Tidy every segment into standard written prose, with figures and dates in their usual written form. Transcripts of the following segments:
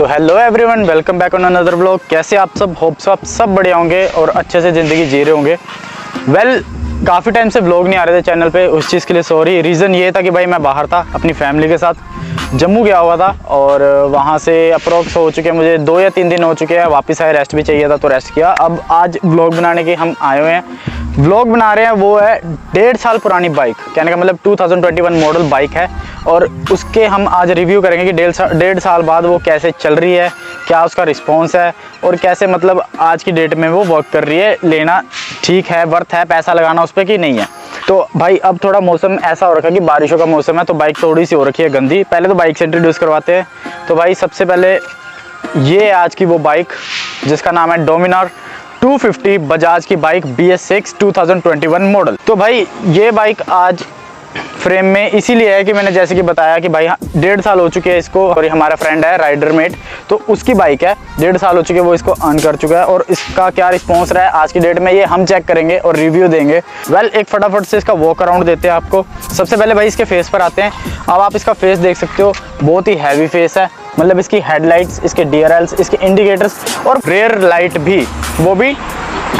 तो hello everyone, welcome back on another blog. कैसे आप सब? होप्स आप सब बढ़िया होंगे और अच्छे से ज़िंदगी जी रहे होंगे। काफ़ी टाइम से ब्लॉग नहीं आ रहे थे चैनल पे, उस चीज़ के लिए सॉरी। रीज़न ये था कि भाई मैं बाहर था अपनी फैमिली के साथ, जम्मू गया हुआ था और वहाँ से अप्रोक्स हो चुके हैं मुझे 2 या 3 दिन हो चुके हैं। वापस आए, रेस्ट भी चाहिए था तो रेस्ट किया। अब आज ब्लॉग बनाने के हम आए हुए हैं। व्लॉग बना रहे हैं, वो है 1.5 साल पुरानी बाइक, कहने का मतलब 2021 मॉडल बाइक है और उसके हम आज रिव्यू करेंगे कि 1.5 साल बाद वो कैसे चल रही है, क्या उसका रिस्पॉन्स है और कैसे मतलब आज की डेट में वो वर्क कर रही है। लेना ठीक है, वर्थ है पैसा लगाना उस पर कि नहीं है। तो भाई अब थोड़ा मौसम ऐसा हो रखा है कि बारिशों का मौसम है, तो बाइक थोड़ी सी हो रखी है गंदी। पहले तो बाइक से इंट्रोड्यूस करवाते हैं। तो भाई सबसे पहले ये आज की वो बाइक जिसका नाम है डोमिनार 250, बजाज की बाइक BS6 2021 मॉडल। तो भाई ये बाइक आज फ्रेम में इसीलिए है कि मैंने जैसे कि बताया कि भाई 1.5 साल हो चुके हैं इसको, और हमारा फ्रेंड है राइडर मेट, तो उसकी बाइक है, 1.5 साल हो चुके हैं वो इसको अर्न कर चुका है और इसका क्या रिस्पॉन्स रहा है आज की डेट में ये हम चेक करेंगे और रिव्यू देंगे। एक फटाफट से इसका वॉक अराउंड देते हैं आपको। सबसे पहले भाई इसके फेस पर आते हैं। अब आप इसका फेस देख सकते हो, बहुत ही हैवी फेस है। मतलब इसकी हेडलाइट्स, इसके DRLs, इसके इंडिकेटर्स और रेयर लाइट भी, वो भी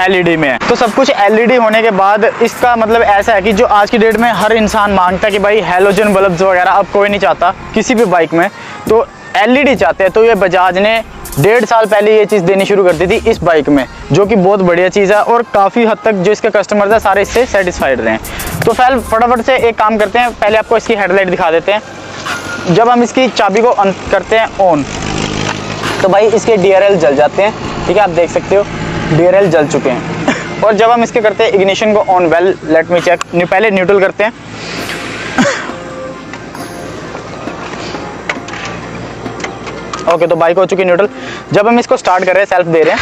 LED में है। तो सब कुछ LED होने के बाद इसका मतलब ऐसा है कि जो आज की डेट में हर इंसान मांगता है कि भाई हैलोजन बल्ब्स वगैरह अब कोई नहीं चाहता किसी भी बाइक में, तो LED चाहते हैं। तो ये बजाज ने 1.5 साल पहले ये चीज़ देनी शुरू कर दी थी इस बाइक में, जो कि बहुत बढ़िया चीज़ है और काफ़ी हद तक जो इसके कस्टमर्स हैं सारे इससे सेटिस्फाइड रहे हैं। तो फटाफट से एक काम करते हैं, पहले आपको इसकी हेडलाइट दिखा देते हैं। जब हम इसकी चाबी को करते हैं ऑन, तो भाई इसके DRL जल जाते हैं। ठीक है, आप देख सकते हो DRL जल चुके हैं। और जब हम इसके करते हैं इग्निशन को on, well let me check, पहले न्यूट्रल करते हैं। ओके, तो बाइक हो चुकी न्यूट्रल। जब हम इसको स्टार्ट कर रहे हैं, सेल्फ दे रहे हैं,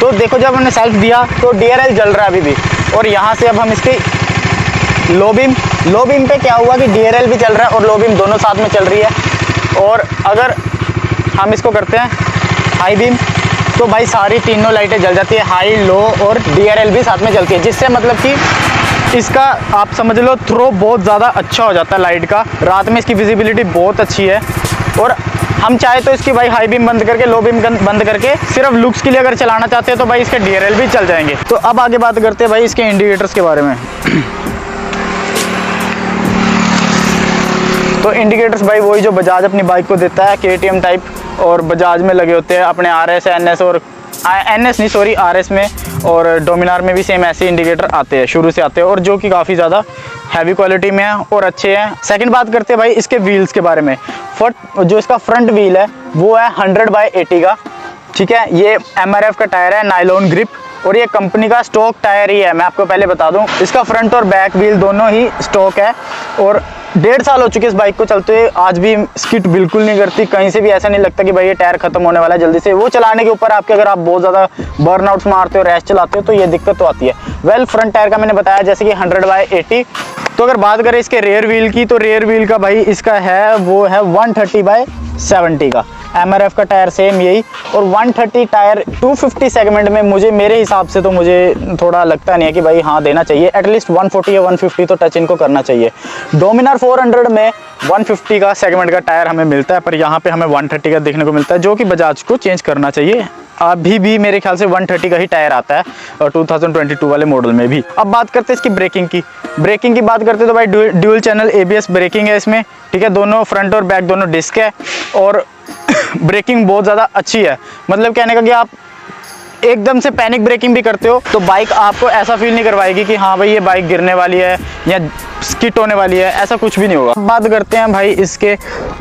तो देखो जब हमने सेल्फ दिया तो DRL जल रहा है अभी भी। और यहाँ से अब हम इसकी लो बीम पे क्या हुआ कि DRL भी चल रहा है और लो बीम दोनों साथ में चल रही है। और अगर हम इसको करते हैं हाई बीम, तो भाई सारी तीनों लाइटें जल जाती है, हाई, लो और DRL भी साथ में जलती है, जिससे मतलब कि इसका आप समझ लो थ्रो बहुत ज़्यादा अच्छा हो जाता है लाइट का। रात में इसकी विजिबिलिटी बहुत अच्छी है। और हम चाहे तो इसकी भाई हाई बीम बंद करके, लो बीम बंद करके सिर्फ लुक्स के लिए अगर चलाना चाहते हैं तो भाई इसके DRL भी चल जाएंगे। तो अब आगे बात करते हैं भाई इसके इंडिकेटर्स के बारे में। तो इंडिकेटर्स भाई वही जो बजाज अपनी बाइक को देता है, KTM टाइप, और बजाज में लगे होते हैं अपने RS, NS और RS में, और डोमिनार में भी सेम ऐसे इंडिकेटर आते हैं, शुरू से आते हैं, और जो कि काफ़ी ज़्यादा हैवी क्वालिटी में है और अच्छे हैं। सेकंड बात करते हैं भाई इसके व्हील्स के बारे में। जो इसका फ्रंट व्हील है वो है 100/80 का। ठीक है, ये MRF का टायर है, नायलॉन ग्रिप, और ये कंपनी का स्टॉक टायर ही है। मैं आपको पहले बता दूं, इसका फ्रंट और बैक व्हील दोनों ही स्टॉक है। और 1.5 साल हो चुके इस बाइक को चलते हुए, आज भी स्किट बिल्कुल नहीं करती, कहीं से भी ऐसा नहीं लगता कि भाई ये टायर खत्म होने वाला है जल्दी से। वो चलाने के ऊपर आपके, अगर आप बहुत ज़्यादा बर्नआउट्स मारते हो, रैश चलाते हो, तो ये दिक्कत तो आती है। फ्रंट टायर का मैंने बताया जैसे कि 100/80। तो अगर बात करें इसके रेयर व्हील की, तो रेयर व्हील का भाई इसका है, वो है 130/70 का। MRF का टायर सेम यही, और 130 टायर 250 सेगमेंट में मेरे हिसाब से तो मुझे थोड़ा लगता नहीं है कि भाई हाँ देना चाहिए। एटलीस्ट 140 या 150 तो टच इनको करना चाहिए। डोमिनार 400 में 150 का सेगमेंट का टायर हमें मिलता है, पर यहाँ पे हमें 130 का देखने को मिलता है, जो कि बजाज को चेंज करना चाहिए। अभी भी मेरे ख्याल से 130 का ही टायर आता है और 2022 वाले मॉडल में भी। अब बात करते हैं इसकी ब्रेकिंग की बात करते हैं तो भाई ड्यूल चैनल ABS ब्रेकिंग है इसमें। ठीक है, दोनों फ्रंट और बैक दोनों डिस्क है और ब्रेकिंग बहुत ज़्यादा अच्छी है। मतलब कहने का कि आप एकदम से पैनिक ब्रेकिंग भी करते हो तो बाइक आपको ऐसा फील नहीं करवाएगी कि हाँ भाई ये बाइक गिरने वाली है या स्किट होने वाली है, ऐसा कुछ भी नहीं होगा। बात करते हैं भाई इसके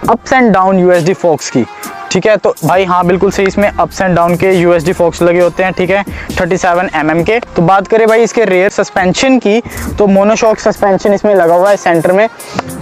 ups and down USD forks की। ठीक है, तो भाई हाँ बिल्कुल सही, इसमें अप्स एंड डाउन के USD फोक्स लगे होते हैं। ठीक है, 37 mm के। तो बात करें भाई इसके रेयर सस्पेंशन की, तो मोनोशॉक सस्पेंशन इसमें लगा हुआ है सेंटर में,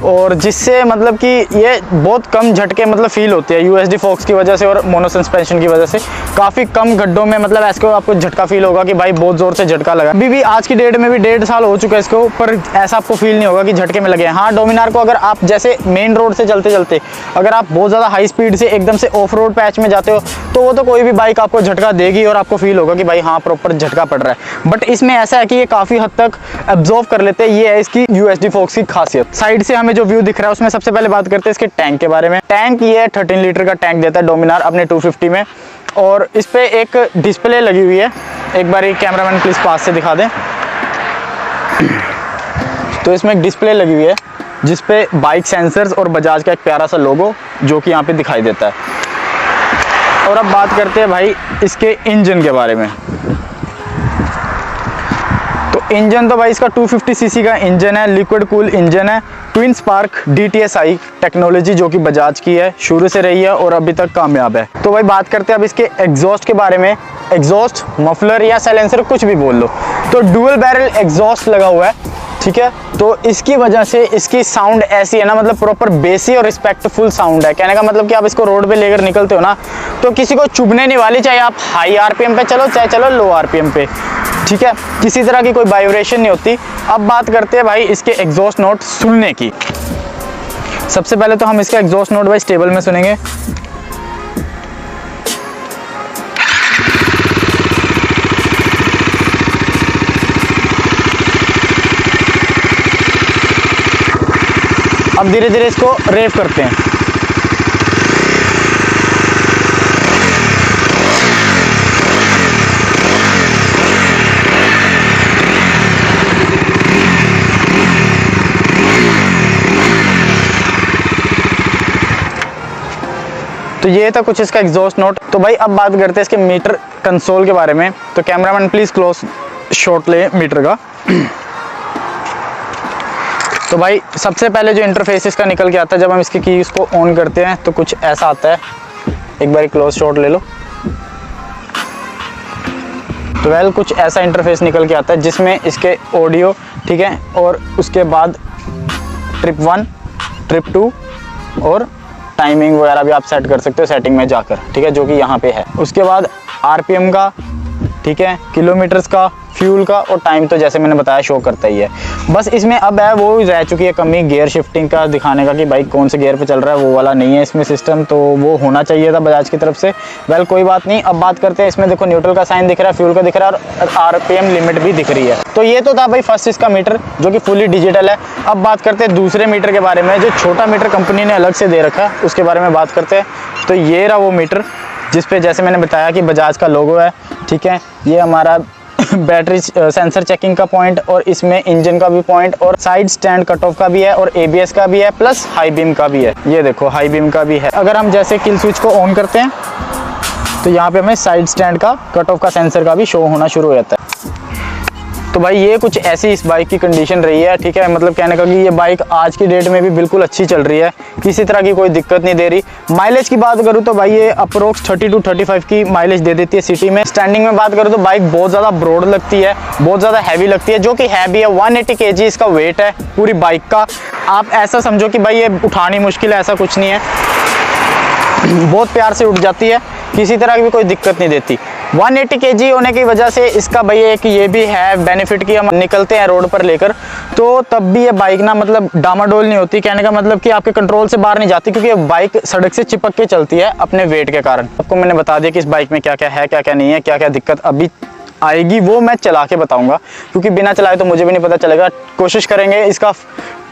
और जिससे मतलब कि ये बहुत कम झटके मतलब फील होते हैं USD फोक्स की वजह से और मोनो सस्पेंशन की वजह से। काफ़ी कम गड्ढों में मतलब ऐसे को आपको झटका फील होगा कि भाई बहुत ज़ोर से झटका लगा। अभी भी आज की डेट में भी 1.5 साल हो चुका है इसको, पर ऐसा आपको फील नहीं होगा कि झटके में लगे हैं। हाँ, डोमिनार को अगर आप जैसे मेन रोड से चलते चलते अगर आप बहुत ज़्यादा हाई स्पीड से एकदम से ऑफ रोड पैच में जाते हो तो वो तो कोई भी बाइक आपको झटका देगी और आपको फील होगा कि भाई हाँ प्रॉपर झटका पड़ रहा है। बट इसमें ऐसा है कि ये काफ़ी हद तक एब्जॉर्व कर लेते हैं, ये है इसकी USD फोक्स की खासियत। साइड से हमें जो व्यू दिख रहा है उसमें सबसे पहले बात करते हैं इसके टैंक के बारे में। टैंक ये 13 लीटर का टैंक देता है डोमिनार अपने 250 में, और इस पर एक डिस्प्ले लगी हुई है। एक बार कैमरामैन प्लीज़ पास से दिखा दें। तो इसमें एक डिस्प्ले लगी हुई है जिस पे बाइक सेंसर्स और बजाज का एक प्यारा सा लोगो जो कि यहाँ पे दिखाई देता है। और अब बात करते हैं भाई इसके इंजन के बारे में। तो इंजन तो भाई इसका 250 सीसी का इंजन है, लिक्विड कूल इंजन है, ट्विन स्पार्क DTSI टेक्नोलॉजी जो कि बजाज की है, शुरू से रही है और अभी तक कामयाब है। तो भाई बात करते हैं अब इसके एग्जॉस्ट के बारे में। एग्जॉस्ट, मफलर या साइलेंसर कुछ भी बोल लो, तो डुअल बैरल एग्जॉस्ट लगा हुआ है, ठीक है। तो इसकी वजह से इसकी साउंड ऐसी है ना, मतलब प्रॉपर बेसी और रिस्पेक्टफुल साउंड है। कहने का मतलब कि आप इसको रोड पे लेकर निकलते हो ना तो किसी को चुभने नहीं वाली, चाहे आप हाई RPM पे चलो चाहे चलो लो RPM पे, ठीक है। किसी तरह की कोई वाइब्रेशन नहीं होती। अब बात करते हैं भाई इसके एग्जॉस्ट नोट सुनने की। सबसे पहले तो हम इसके एग्जॉस्ट नोट भाई स्टेबल में सुनेंगे। अब धीरे धीरे इसको रेव करते हैं। तो ये था कुछ इसका एग्जॉस्ट नोट। तो भाई अब बात करते हैं इसके मीटर कंसोल के बारे में। तो कैमरामैन प्लीज क्लोज शॉट ले मीटर का। तो भाई सबसे पहले जो इंटरफेस इसका निकल के आता है जब हम इसकी कीज को ऑन करते हैं तो कुछ ऐसा आता है। एक बार क्लोज शॉट ले लो। तो वेल कुछ ऐसा इंटरफेस निकल के आता है जिसमें इसके ऑडियो, ठीक है, और उसके बाद ट्रिप 1, ट्रिप 2 और टाइमिंग वगैरह भी आप सेट कर सकते हो सेटिंग में जाकर, ठीक है, जो कि यहाँ पे है। उसके बाद RPM का, ठीक है, किलोमीटर्स का, फ्यूल का और टाइम तो जैसे मैंने बताया शो करता ही है। बस इसमें अब है वो रह चुकी है कमी गियर शिफ्टिंग का दिखाने का कि बाइक कौन से गियर पे चल रहा है, वो वाला नहीं है इसमें सिस्टम, तो वो होना चाहिए था बजाज की तरफ से। वेल कोई बात नहीं। अब बात करते हैं इसमें, देखो न्यूट्रल का साइन दिख रहा है, फ्यूल का दिख रहा है और RPM लिमिट भी दिख रही है। तो ये तो था भाई फर्स्ट इसका मीटर जो कि फुली डिजिटल है। अब बात करते हैं दूसरे मीटर के बारे में जो छोटा मीटर कंपनी ने अलग से दे रखा है, उसके बारे में बात करते हैं। तो ये रहा वो मीटर जिसपे जैसे मैंने बताया कि बजाज का लोगो है, ठीक है। ये हमारा बैटरी सेंसर चेकिंग का पॉइंट और इसमें इंजन का भी पॉइंट और साइड स्टैंड कट ऑफ का भी है और ABS का भी है प्लस हाई बीम का भी है। ये देखो हाई बीम का भी है। अगर हम जैसे किल स्विच को ऑन करते हैं तो यहाँ पे हमें साइड स्टैंड का कट ऑफ का सेंसर का भी शो होना शुरू हो जाता है। तो भाई ये कुछ ऐसी इस बाइक की कंडीशन रही है, ठीक है। मतलब कहने का कि ये बाइक आज की डेट में भी बिल्कुल अच्छी चल रही है, किसी तरह की कोई दिक्कत नहीं दे रही। माइलेज की बात करूँ तो भाई ये अप्रोक्स 30 to 35 की माइलेज दे देती है सिटी में। स्टैंडिंग में बात करूँ तो बाइक बहुत ज़्यादा ब्रॉड लगती है, बहुत ज़्यादा हैवी लगती है, जो कि हैवी है। 180 kg इसका वेट है पूरी बाइक का। आप ऐसा समझो कि भाई ये उठानी मुश्किल है, ऐसा कुछ नहीं है, बहुत प्यार से उठ जाती है, किसी तरह की भी कोई दिक्कत नहीं देती। 180 kg होने की वजह से इसका भाई एक ये भी है बेनिफिट कि हम निकलते हैं रोड पर लेकर तो तब भी ये बाइक ना मतलब डामाडोल नहीं होती। कहने का मतलब कि आपके कंट्रोल से बाहर नहीं जाती, क्योंकि बाइक सड़क से चिपक के चलती है अपने वेट के कारण। आपको मैंने बता दिया कि इस बाइक में क्या क्या है, क्या क्या नहीं है, क्या क्या दिक्कत अभी आएगी, वो मैं चला के बताऊंगा, क्योंकि बिना चलाए तो मुझे भी नहीं पता चलेगा। कोशिश करेंगे इसका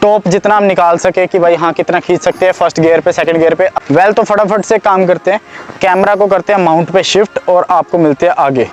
टॉप जितना हम निकाल सके कि भाई हाँ कितना खींच सकते हैं फर्स्ट गियर पे, सेकंड गियर पे। वेल तो फटाफट से काम करते हैं, कैमरा को करते हैं माउंट पे शिफ्ट और आपको मिलते हैं आगे।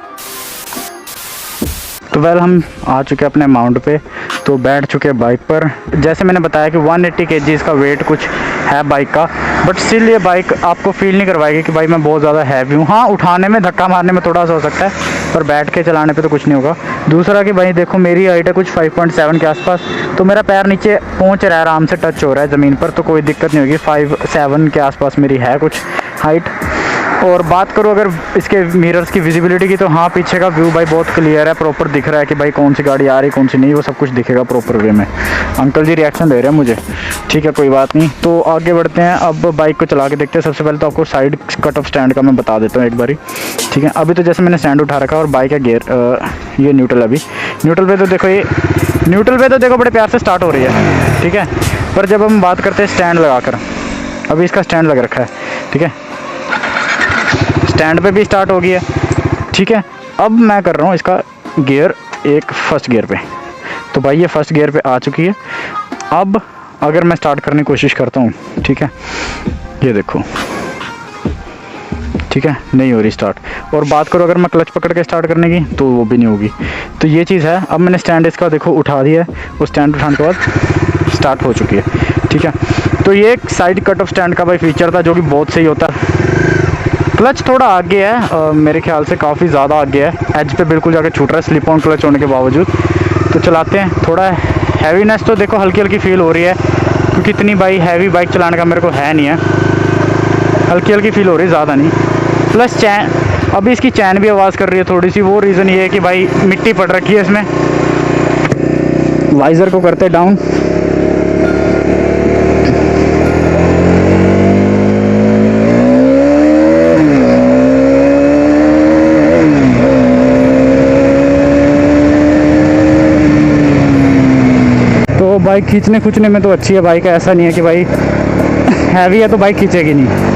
तो वेल हम आ चुके हैं अपने माउंट पे, तो बैठ चुके हैं बाइक पर। जैसे मैंने बताया कि 180 kg इसका वेट कुछ है बाइक का, बट स्टिल ये बाइक आपको फील नहीं करवाएगी कि भाई मैं बहुत ज़्यादा हैवी हूँ। हाँ उठाने में, धक्का मारने में थोड़ा सा हो सकता है, पर बैठ के चलाने पे तो कुछ नहीं होगा। दूसरा कि भाई देखो मेरी हाइट है कुछ 5.7 के आसपास, तो मेरा पैर नीचे पहुँच रहा है, आराम से टच हो रहा है ज़मीन पर, तो कोई दिक्कत नहीं होगी। 5.7 के आसपास मेरी है कुछ हाइट। और बात करूँ अगर इसके मिरर्स की विजिबिलिटी की, तो हाँ पीछे का व्यू भाई बहुत क्लियर है, प्रॉपर दिख रहा है कि भाई कौन सी गाड़ी आ रही कौन सी नहीं, वो सब कुछ दिखेगा प्रॉपर वे में। अंकल जी रिएक्शन दे रहे हैं मुझे, ठीक है कोई बात नहीं। तो आगे बढ़ते हैं, अब बाइक को चला के देखते हैं। सबसे पहले तो आपको साइड कट ऑफ स्टैंड का मैं बता देता हूँ एक बारी, ठीक है। अभी तो जैसे मैंने स्टैंड उठा रखा है और बाइक है गियर, ये न्यूट्रल। अभी न्यूट्रल पे तो देखो, ये न्यूट्रल पे तो देखो बड़े प्यार से स्टार्ट हो रही है, ठीक है। पर जब हम बात करते हैं स्टैंड लगा कर, अभी इसका स्टैंड लग रखा है, ठीक है। स्टैंड पे भी स्टार्ट हो गई है, ठीक है। अब मैं कर रहा हूँ इसका गियर एक फर्स्ट गियर पे। तो भाई ये फर्स्ट गियर पे आ चुकी है। अब अगर मैं स्टार्ट करने की कोशिश करता हूँ, ठीक है, ये देखो, ठीक है, नहीं हो रही स्टार्ट। और बात करो अगर मैं क्लच पकड़ के स्टार्ट करने की, तो वो भी नहीं होगी। तो ये चीज़ है। अब मैंने स्टैंड इसका देखो उठा दिया है, वो स्टैंड उठाने के बाद स्टार्ट हो चुकी है, ठीक है। तो ये एक साइड कट ऑफ स्टैंड का भाई फीचर था जो कि बहुत सही होता है। क्लच थोड़ा आगे है, मेरे ख्याल से काफ़ी ज़्यादा आगे है, एज पे बिल्कुल जाके छूट रहा है स्लिप ऑन क्लच होने के बावजूद। तो चलाते हैं, थोड़ा हैवीनेस तो देखो हल्की हल्की फील हो रही है, क्योंकि इतनी भाई हैवी बाइक चलाने का मेरे को है नहीं है, हल्की हल्की फील हो रही है, ज़्यादा नहीं। प्लस चैन, अभी इसकी चैन भी आवाज़ कर रही है थोड़ी सी। वो रीज़न ये है कि भाई मिट्टी पड़ रखी है इसमें। वाइज़र को करते डाउन, तो बाइक खींचने खुचने में तो अच्छी है बाइक, ऐसा नहीं है कि भाई हैवी है तो बाइक खींचेगी नहीं।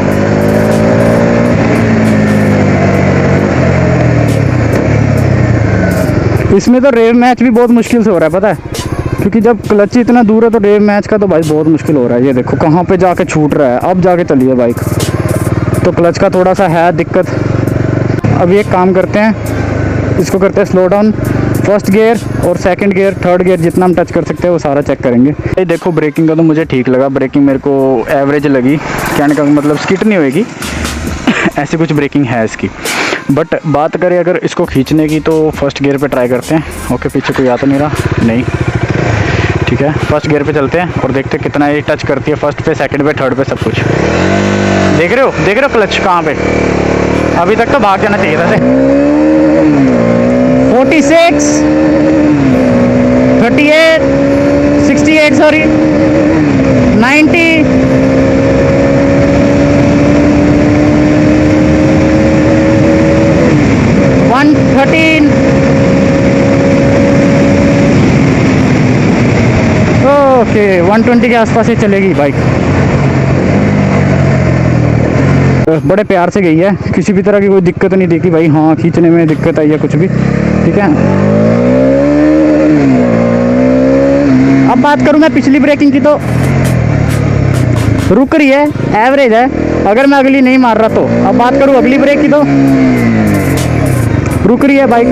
इसमें तो रेव मैच भी बहुत मुश्किल से हो रहा है, पता है, क्योंकि जब क्लच इतना दूर है तो रेव मैच का तो भाई बहुत मुश्किल हो रहा है। ये देखो कहाँ पे जाके छूट रहा है, अब जाके चली है बाइक। तो क्लच का थोड़ा सा है दिक्कत। अब एक काम करते हैं, इसको करते हैं स्लो डाउन। फर्स्ट गियर और सेकंड गियर, थर्ड गियर जितना हम टच कर सकते हैं वो सारा चेक करेंगे। ये देखो ब्रेकिंग का तो मुझे ठीक लगा, ब्रेकिंग मेरे को एवरेज लगी, कहने का मतलब स्किट नहीं होएगी ऐसी कुछ ब्रेकिंग है इसकी। बट बात करें अगर इसको खींचने की, तो फर्स्ट गियर पे ट्राई करते हैं। ओके, पीछे कोई आ तो नहीं रहा, नहीं, ठीक है। फर्स्ट गियर पे चलते हैं और देखते हैं कितना ये टच करती है फर्स्ट पे, सेकंड पे, थर्ड पे, सब कुछ। देख रहे हो क्लच कहाँ पे, अभी तक तो भाग जाना चाहिए था। 46, 38, 68 सॉरी, 90, 113, ओके 120 के आसपास ही चलेगी बाइक। बड़े प्यार से गई है, किसी भी तरह की कोई दिक्कत नहीं देखी भाई, हाँ खींचने में दिक्कत आई है कुछ भी, ठीक है। अब बात करूँ मैं पिछली ब्रेकिंग की, तो रुक रही है, एवरेज है। अगर मैं अगली नहीं मार रहा तो, अब बात करूँ अगली ब्रेक की, तो रुक रही है बाइक।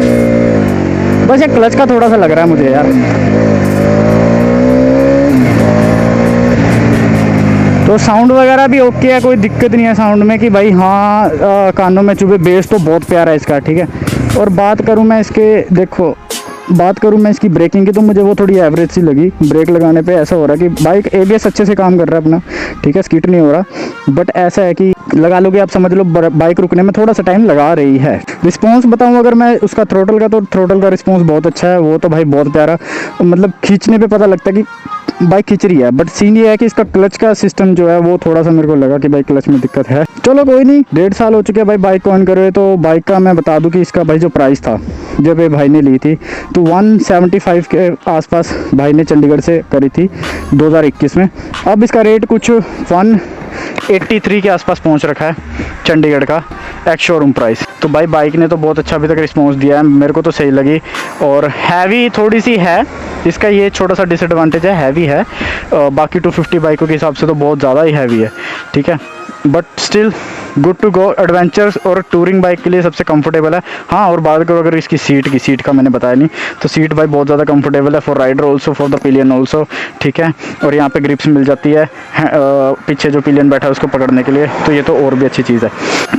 बस ये क्लच का थोड़ा सा लग रहा है मुझे यार। तो साउंड वगैरह भी ओके है, कोई दिक्कत नहीं है साउंड में कि भाई हाँ कानों में चुभे। बेस तो बहुत प्यारा है इसका, ठीक है। और बात करूँ मैं इसके, देखो बात करूँ मैं इसकी ब्रेकिंग की, तो मुझे वो थोड़ी एवरेज सी लगी। ब्रेक लगाने पे ऐसा हो रहा है कि बाइक एबीएस अच्छे से काम कर रहा है अपना, ठीक है, स्किट नहीं हो रहा। बट ऐसा है कि लगा लोगे आप, समझ लो बाइक रुकने में थोड़ा सा टाइम लगा रही है। रिस्पॉन्स बताऊँ अगर मैं उसका थ्रोटल का, तो थ्रोटल का रिस्पॉन्स बहुत अच्छा है, वो तो भाई बहुत प्यारा, मतलब खींचने पे पता लगता है कि बाइक खींच रही है। बट सीन ये है कि इसका क्लच का सिस्टम जो है वो थोड़ा सा मेरे को लगा कि भाई क्लच में दिक्कत है। चलो कोई नहीं, 1.5 साल हो चुके हैं भाई बाइक को ऑन करे। तो बाइक का मैं बता दूं कि इसका भाई जो प्राइस था जब ये भाई ने ली थी, तो 175 के आसपास भाई ने चंडीगढ़ से करी थी 2021 में। अब इसका रेट कुछ 183 के आसपास पहुंच रखा है चंडीगढ़ का एक्स शोरूम प्राइस। तो भाई बाइक ने तो बहुत अच्छा अभी तक रिस्पॉन्स दिया है, मेरे को तो सही लगी। और हैवी थोड़ी सी है, इसका ये छोटा सा डिसएडवांटेज है, हैवी है। बाकी 250 बाइकों के हिसाब से तो बहुत ज़्यादा ही हैवी है, ठीक है। But still good to go, adventures और टूरिंग बाइक के लिए सबसे कंफर्टेबल है। हाँ, और बात करो अगर इसकी सीट का मैंने बताया नहीं, तो सीट भाई बहुत ज़्यादा कंफर्टेबल है for rider also, for the pillion also, ठीक है। और यहाँ पे ग्रिप्स मिल जाती है पीछे जो पिलियन बैठा है उसको पकड़ने के लिए, तो ये तो और भी अच्छी चीज़ है।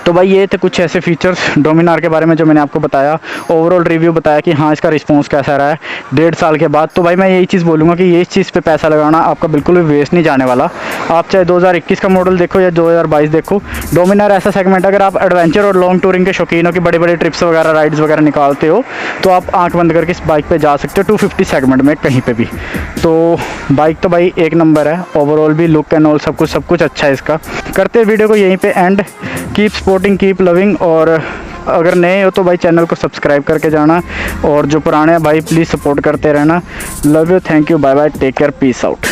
तो भाई ये थे कुछ ऐसे फीचर्स डोमिनार के बारे में जो मैंने आपको बताया, ओवरऑल रिव्यू बताया कि हाँ इसका रिस्पॉन्स कैसा रहा है 1.5 साल के बाद। तो भाई मैं यही चीज़ बोलूँगा कि ये इस चीज़ पे पैसा लगाना आपका बिल्कुल भी वेस्ट नहीं जाने वाला। आप चाहे 2021 का मॉडल देखो या 2022 देखो, डोमिनार ऐसा सेगमेंट, अगर आप एडवेंचर और लॉन्ग टूरिंग के शौकीन हो कि बड़े बड़े ट्रिप्स वगैरह राइड्स वगैरह निकालते हो, तो आप आंख बंद करके इस बाइक पे जा सकते हो 250 सेगमेंट में कहीं पे भी। तो बाइक तो भाई एक नंबर है, ओवरऑल भी लुक एंड ऑल सब कुछ अच्छा है इसका। करते हैं वीडियो को यहीं पे and. Keep supporting, keep loving. और अगर नए हो तो भाई चैनल को सब्सक्राइब करके जाना, और जो पुराने हैं भाई प्लीज़ सपोर्ट करते रहना। Love you, thank you, bye bye, take care, peace out.